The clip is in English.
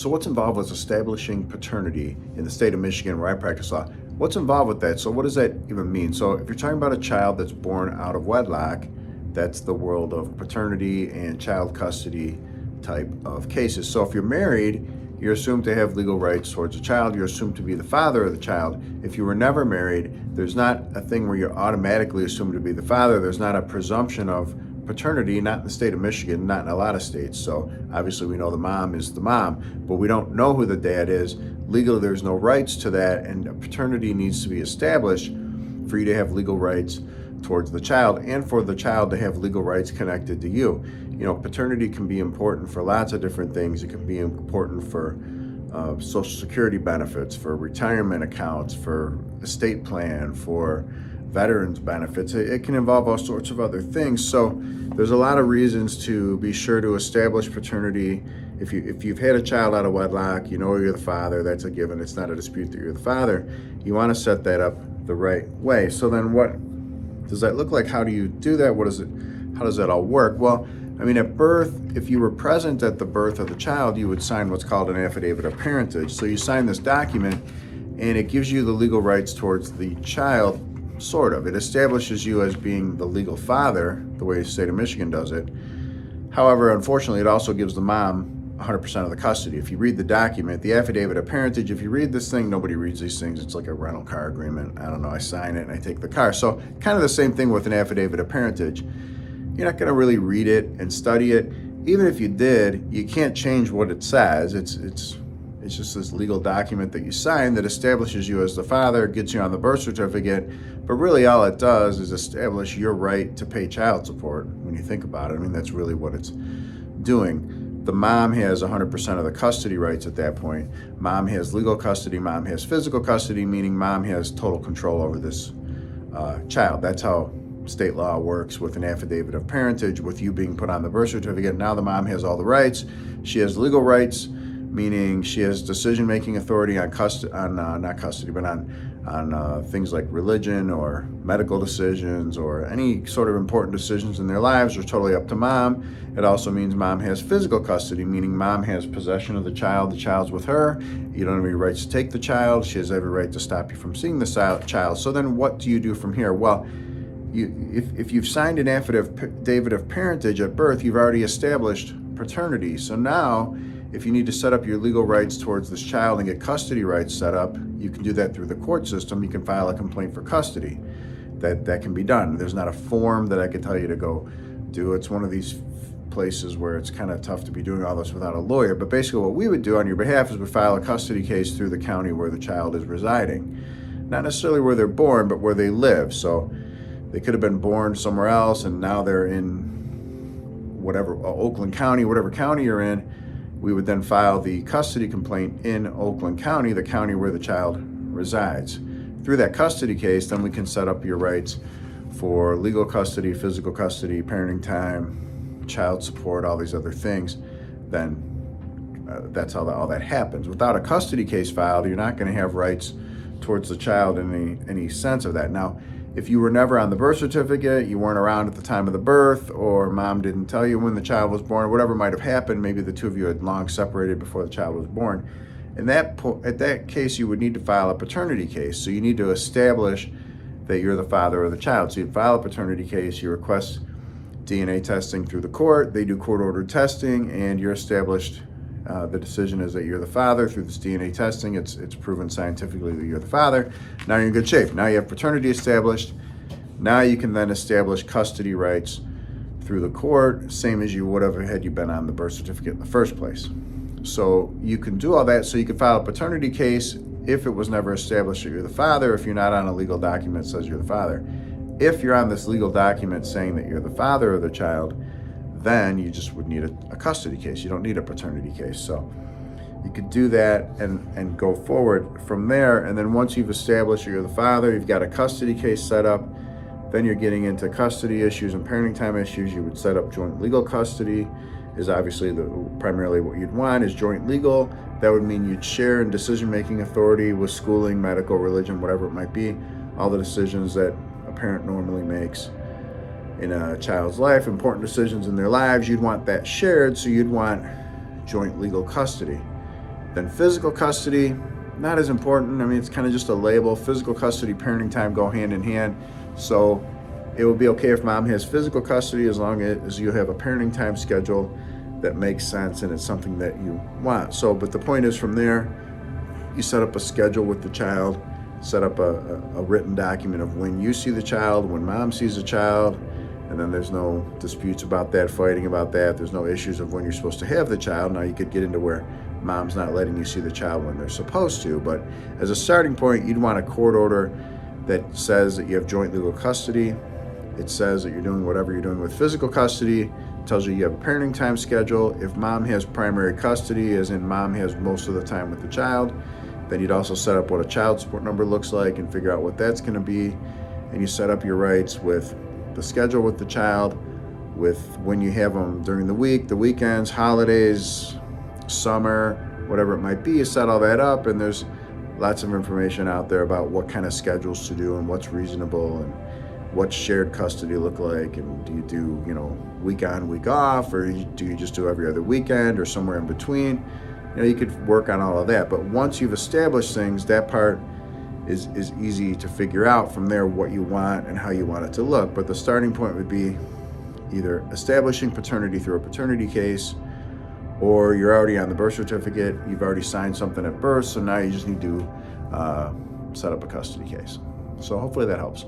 So what's involved with establishing paternity in the state of Michigan where I practice law? What's involved with that? So what does that even mean? So if you're talking about a child that's born out of wedlock, that's the world of paternity and child custody type of cases. So if you're married, you're assumed to have legal rights towards a child. You're assumed to be the father of the child. If you were never married, there's not a thing where you're automatically assumed to be the father. There's not a presumption of paternity, not in the state of Michigan, not in a lot of states. So obviously we know the mom is the mom, but we don't know who the dad is. Legally, there's no rights to that, and paternity needs to be established for you to have legal rights towards the child and for the child to have legal rights connected to you. You know, paternity can be important for lots of different things. It can be important for Social Security benefits, for retirement accounts, for estate plan, for veterans benefits. It can involve all sorts of other things. So there's a lot of reasons to be sure to establish paternity. If you've had a child out of wedlock, you know you're the father, that's a given. It's not a dispute that you're the father. You want to set that up the right way. So then what does that look like? How do you do that? How does that all work? Well, I mean, at birth, if you were present at the birth of the child, you would sign what's called an affidavit of parentage. So you sign this document and it gives you the legal rights towards the child. Sort of. It establishes you as being the legal father, the way the state of Michigan does it. However, unfortunately, it also gives the mom 100% of the custody. If you read the document, the affidavit of parentage, if you read this thing, nobody reads these things. It's like a rental car agreement. I don't know, I sign it and I take the car. So kind of the same thing with an affidavit of parentage. You're not going to really read it and study it. Even if you did, you can't change what it says. It's just this legal document that you sign that establishes you as the father, gets you on the birth certificate, but really all it does is establish your right to pay child support when you think about it. I mean, that's really what it's doing. The mom has 100% of the custody rights at that point. Mom has legal custody, mom has physical custody, meaning mom has total control over this child. That's how state law works with an affidavit of parentage, with you being put on the birth certificate. Now the mom has all the rights. She has legal rights, meaning she has decision-making authority on things like religion or medical decisions or any sort of important decisions in their lives are totally up to mom. It also means mom has physical custody, meaning mom has possession of the child's with her. You don't have any rights to take the child. She has every right to stop you from seeing the child. So then what do you do from here? Well, if you've signed an affidavit of parentage at birth, you've already established paternity. So now, if you need to set up your legal rights towards this child and get custody rights set up, you can do that through the court system. You can file a complaint for custody. That can be done. There's not a form that I can tell you to go do. It's one of these places where it's kind of tough to be doing all this without a lawyer. But basically what we would do on your behalf is we file a custody case through the county where the child is residing. Not necessarily where they're born, but where they live. So they could have been born somewhere else and now they're in whatever, Oakland County, whatever county you're in. We would then file the custody complaint in Oakland County, the county where the child resides. Through that custody case, then we can set up your rights for legal custody, physical custody, parenting time, child support, all these other things. Then that's how all that happens. Without a custody case filed, you're not going to have rights towards the child in any sense of that. Now, if you were never on the birth certificate, you weren't around at the time of the birth, or mom didn't tell you when the child was born, or whatever might have happened, maybe the two of you had long separated before the child was born, at that case, you would need to file a paternity case. So you need to establish that you're the father of the child. So you file a paternity case, you request DNA testing through the court, they do court-ordered testing, and you're established. The decision is that you're the father through this DNA testing. It's proven scientifically that you're the father. Now you're in good shape. Now you have paternity established. Now you can then establish custody rights through the court, same as you would have had you been on the birth certificate in the first place. So you can do all that. So you can file a paternity case if it was never established that you're the father, if you're not on a legal document that says you're the father. If you're on this legal document saying that you're the father of the child, then you just would need a custody case. You don't need a paternity case. So you could do that and go forward from there. And then once you've established you're the father, you've got a custody case set up, then you're getting into custody issues and parenting time issues. You would set up joint legal custody is obviously primarily what you'd want is joint legal. That would mean you'd share in decision-making authority with schooling, medical, religion, whatever it might be, all the decisions that a parent normally makes in a child's life, important decisions in their lives. You'd want that shared, so you'd want joint legal custody. Then physical custody, not as important. I mean, it's kind of just a label. Physical custody, parenting time go hand in hand. So it would be okay if mom has physical custody as long as you have a parenting time schedule that makes sense and it's something that you want. So, but the point is, from there, you set up a schedule with the child, set up a written document of when you see the child, when mom sees the child, and then there's no disputes about that, fighting about that. There's no issues of when you're supposed to have the child. Now you could get into where mom's not letting you see the child when they're supposed to, but as a starting point, you'd want a court order that says that you have joint legal custody. It says that you're doing whatever you're doing with physical custody. It tells you have a parenting time schedule. If mom has primary custody, as in mom has most of the time with the child, then you'd also set up what a child support number looks like and figure out what that's going to be. And you set up your rights with the schedule with the child, with when you have them during the week, the weekends, holidays, summer, whatever it might be. You set all that up, and there's lots of information out there about what kind of schedules to do and what's reasonable and what's shared custody look like, and do you do, week on, week off, or do you just do every other weekend or somewhere in between? You could work on all of that, but once you've established things, that part is easy to figure out from there, what you want and how you want it to look. But the starting point would be either establishing paternity through a paternity case, or you're already on the birth certificate, you've already signed something at birth, so now you just need to set up a custody case. So hopefully that helps.